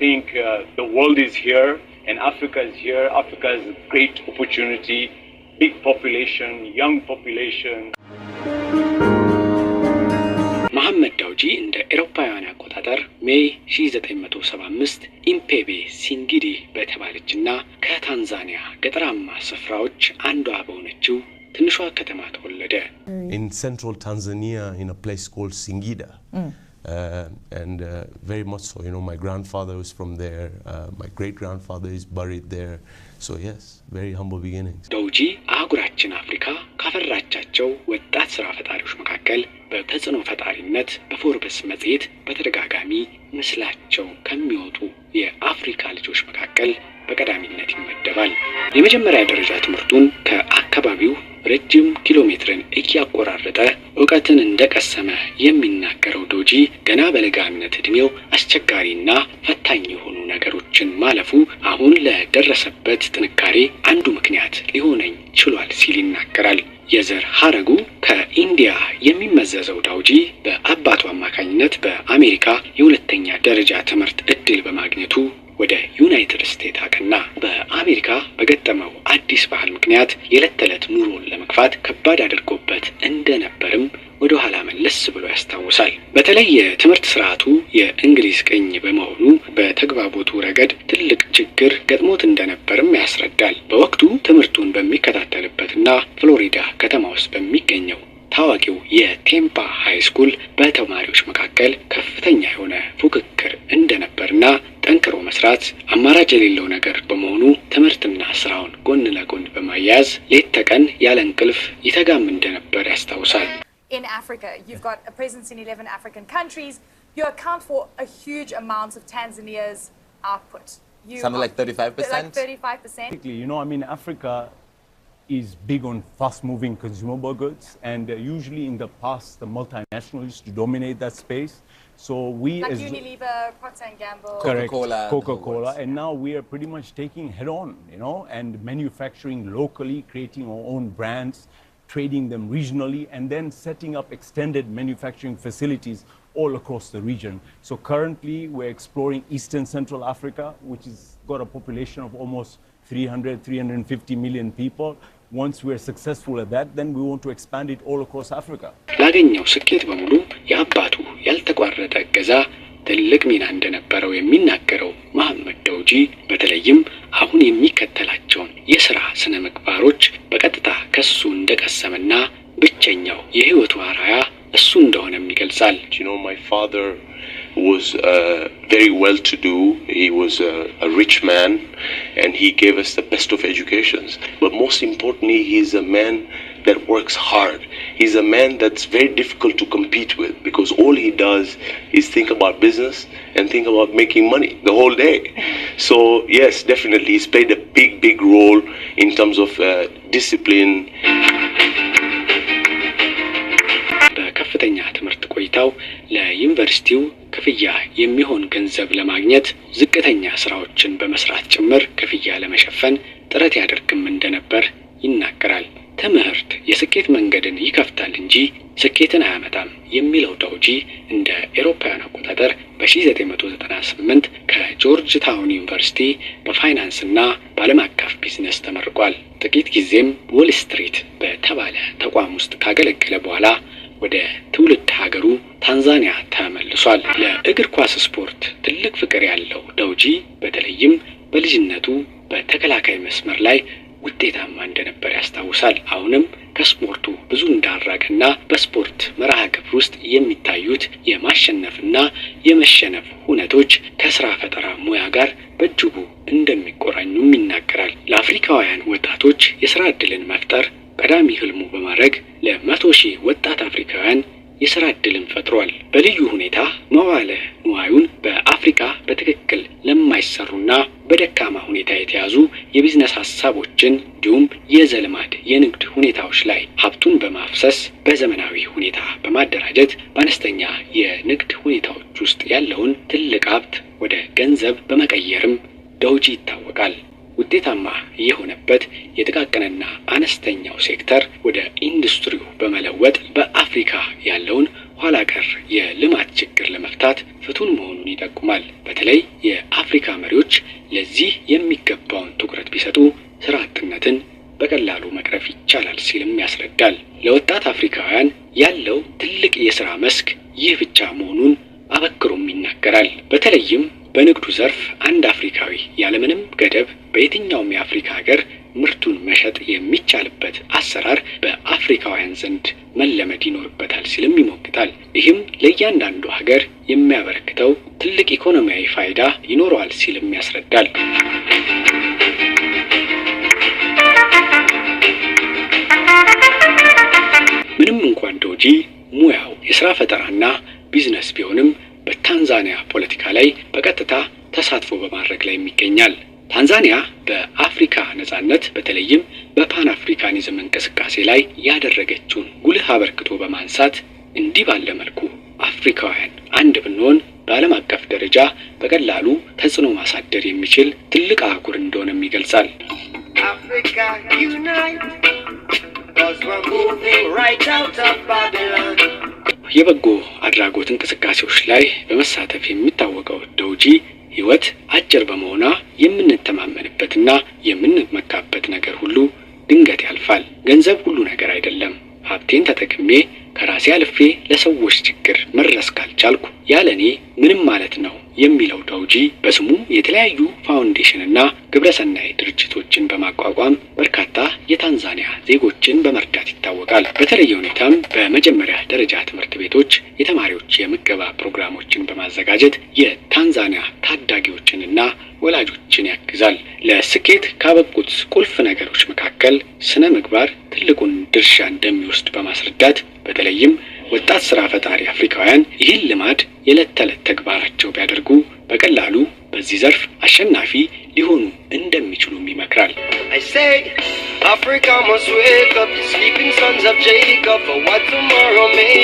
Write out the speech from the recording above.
think the world is here and Africa is here. Africa has a great opportunity, big population, young population. መሐመድ ዳውጂ እንደ ኤሮፓውያን አቆጣጠር ሜይ 1975 ኢምፔቤ ሲንጊዲ በተባለችና ከታንዛኒያ ገጠራማ ስፍራዎች አንዷ በሆነችው ትንሿ ከተማ ተወለደ። In central Tanzania in a place called Singida. And very much so, you know, my grandfather was from there, my great grandfather is buried there, so yes, very humble beginnings. ዳውጂ አህጉራችን አፍሪካ ካፈራቻቸው ወጣት ስራ ፈጣሪዎች መካከል በተጽዕኖ ፈጣሪነት በፎርብስ መጽሔት በተደጋጋሚ ምስላቸው ከሚወጡ የአፍሪካ ልጆች መካከል በቀዳሚነት ይመደባል። የመጀመሪያ ደረጃ ትምህርቱን ከአካባቢው ረጅም ኪሎ ሜትርን እያቆራረጠ ዕውቀትን እንደቀሰመ የሚናገረው ዳውጂ ገና በለጋነት እድሜው አስቸጋሪና ፈታኝ የሆኑ ነገሮችን ማለፉ አሁን ለደረሰበት ጥንካሬ አንዱ ምክንያት ሊሆነኝ ችሏል ሲል ይናገራል። የዘር ሐረጉ ከኢንዲያ የሚመዘዘው ዳውጂ በአባቱ አማካኝነት በአሜሪካ የሁለተኛ ደረጃ ትምህርት እድል በማግኘቱ ወደ ዩናይትድ ስቴትስ አቀና። በአሜሪካ በገጠመው አዲስ ባህል ምክንያት የዕለት ተዕለት ኑሮን ለመግፋት ከባድ አድርጎበት እንደነበርም ወደ ኋላ መለስ ብሎ ያስታውሳል። በተለይ የትምህርት ስርዓቱ የእንግሊዝ ቅኝ በመሆኑ በተግባቦቱ ረገድ ትልቅ ችግር ገጥሞት እንደነበርም ያስረዳል። በወቅቱ ትምህርቱን በሚከታተልበትና ፍሎሪዳ ከተማ ውስጥ በሚገኘው ታዋቂው የቴምፓ ሃይ ስኩል በተማሪዎች መካከል ከፍተኛ የሆነ ፉክክር እንደነበርና ጠንክሮ መስራት አማራጭ የሌለው ነገር በመሆኑ ትምህርትና ስራውን ጎን ለጎን በማያያዝ ሌት ተቀን ያለ እንቅልፍ ይተጋም እንደነበር ያስታውሳል። In Africa, you've got a presence in 11 African countries. You account for a huge amount of Tanzania's output. Something like 35%? Like 35%. You know, I mean, Africa is big on fast-moving consumable goods, and usually in the past, the multinationals used to dominate that space. So we, like as Unilever, Procter & Gamble, Coca-Cola, and now we are pretty much taking head-on, you know, and manufacturing locally, creating our own brands, trading them regionally, and then setting up extended manufacturing facilities all across the region. So currently, we're exploring Eastern Central Africa, which has got a population of almost 350 million people. Once we're successful at that, then we want to expand it all across Africa. ላገኘው ስኬት በሙሉ የአባቱ ያልተቋረጠ እገዛ ትልቅ ሚና እንደነበረው የሚናገረው መሐመድ ዳውጂ በተለይም አሁን የሚከተላቸውን የሥራ ስነ ምግባሮች በቀጥታ ከሱ እንደቀሰመና ብቸኛው የህይወቱ አርአያ እሱ እንደሆነም ይገልጻል። You know, my father was very well to do. He was a rich man and he gave us the best of educations. But most importantly, he's a man that works hard. He's a man that's very difficult to compete with because all he does is think about business and think about making money the whole day. So yes, definitely he's played a big role in terms of discipline. በከፍተኛ ትምህርት ቆይታው ለዩኒቨርሲቲው ክፍያ የሚሆን ገንዘብ ለማግኘት ዝቅተኛ ስራዎችን በመስራት ጭምር ክፍያ ለመሸፈን ጥረት ያደርግም እንደነበር ይናገራል። ትምህርት የስኬት መንገድን ይከፍታል እንጂ ስኬትን አያመጣም የሚለው ዳውጂ እንደ ኤሮፓውያን አቆጣጠር በ1998 ከጆርጅ ታውን ዩኒቨርሲቲ በፋይናንስና በዓለም አቀፍ ቢዝነስ ተመርቋል። ጥቂት ጊዜም ዎል ስትሪት በተባለ ተቋም ውስጥ ካገለገለ በኋላ ወደ ትውልድ ሀገሩ ታንዛኒያ ተመልሷል። ለእግር ኳስ ስፖርት ትልቅ ፍቅር ያለው ዳውጂ በተለይም በልጅነቱ በተከላካይ መስመር ላይ ውጤታማ እንደነበር ያስታውሳል። አሁንም ከስፖርቱ ብዙ እንዳራቀና በስፖርት መርሃ ግብር ውስጥ የሚታዩት የማሸነፍና የመሸነፍ ሁነቶች ከስራ ፈጠራ ሙያ ጋር በእጅጉ እንደሚቆራኙም ይናገራል። ለአፍሪካውያን ወጣቶች የስራ ዕድልን መፍጠር ቀዳሚ ህልሙ በማድረግ ለ100,000 ወጣት አፍሪካውያን የስራ ዕድልን ፈጥሯል። በልዩ ሁኔታ መዋለ ንዋዩን በአፍሪካ በትክክል ለማይሰሩና በደካማ ሁኔታ የተያዙ የቢዝነስ ሐሳቦችን እንዲሁም የዘልማድ የንግድ ሁኔታዎች ላይ ሀብቱን በማፍሰስ በዘመናዊ ሁኔታ በማደራጀት በአነስተኛ የንግድ ሁኔታዎች ውስጥ ያለውን ትልቅ ሀብት ወደ ገንዘብ በመቀየርም ዳውጂ ይታወቃል። ውጤታማ የሆነበት የጥቃቅንና አነስተኛው ሴክተር ወደ ኢንዱስትሪው በመለወጥ በአፍሪካ ያለውን ኋላ ቀር የልማት ችግር ለመፍታት ፍቱን መሆኑን ይጠቁማል። በተለይ የአፍሪካ መሪዎች ለዚህ የሚገባውን ትኩረት ቢሰጡ ስራ አጥነትን በቀላሉ መቅረፍ ይቻላል ሲልም ያስረዳል። ለወጣት አፍሪካውያን ያለው ትልቅ የሥራ መስክ ይህ ብቻ መሆኑን አበክሮም ይናገራል። በተለይም በንግዱ ዘርፍ አንድ አፍሪካዊ ያለምንም ገደብ በየትኛውም የአፍሪካ ሀገር ምርቱን መሸጥ የሚቻልበት አሰራር በአፍሪካውያን ዘንድ መለመድ ይኖርበታል ሲልም ይሞግታል። ይህም ለእያንዳንዱ ሀገር የሚያበረክተው ትልቅ ኢኮኖሚያዊ ፋይዳ ይኖረዋል ሲልም ያስረዳል። ምንም እንኳን ዶጂ ሙያው የሥራ ፈጠራና ቢዝነስ ቢሆንም በታንዛኒያ ፖለቲካ ላይ በቀጥታ ተሳትፎ በማድረግ ላይ ይገኛል። ታንዛኒያ በአፍሪካ ነጻነት በተለይም በፓን አፍሪካኒዝም እንቅስቃሴ ላይ ያደረገችውን ጉልህ አበርክቶ በማንሳት እንዲህ ባለ መልኩ አፍሪካውያን አንድ ብንሆን በዓለም አቀፍ ደረጃ በቀላሉ ተጽዕኖ ማሳደር የሚችል ትልቅ አህጉር እንደሆነም ይገልጻል። Africa unite, 'cause we're moving right out of Babylon. የበጎ አድራጎት እንቅስቃሴዎች ላይ በመሳተፍ የሚታወቀው ዶጂ ህይወት አጭር በመሆኗ የምንተማመንበትና የምንመካበት ነገር ሁሉ ድንገት ያልፋል። ገንዘብ ሁሉ ነገር አይደለም። ሀብቴን ተጠቅሜ ከራሴ አልፌ ለሰዎች ችግር መድረስ ካልቻልኩ ያለኔ ምንም ማለት ነው የሚለው ዶጂ በስሙ የተለያዩ ፋውንዴሽንና ግብረሰናይ ድርጅቶችን በማቋቋም በርካታ የታንዛኒያ ዜጎችን በመርዳት ይታወቃል። በተለየ ሁኔታም በመጀመሪያ ደረጃ ትምህርት ቤቶች የተማሪዎች የምገባ ፕሮግራሞችን በማዘጋጀት የታንዛኒያ ታዳጊዎችንና ወላጆችን ያግዛል። ለስኬት ካበቁት ቁልፍ ነገሮች መካከል ስነ ምግባር ትልቁን ድርሻ እንደሚወስድ በማስረዳት በተለይም ወጣት ስራ ፈጣሪ አፍሪካውያን ይህን ልማድ የዕለት ተዕለት ተግባራቸው ቢያደርጉ በቀላሉ በዚህ ዘርፍ አሸናፊ ሊሆኑ እንደሚችሉም ይመክራል። I say Africa must wake up, the sleeping sons of Jacob, for what tomorrow may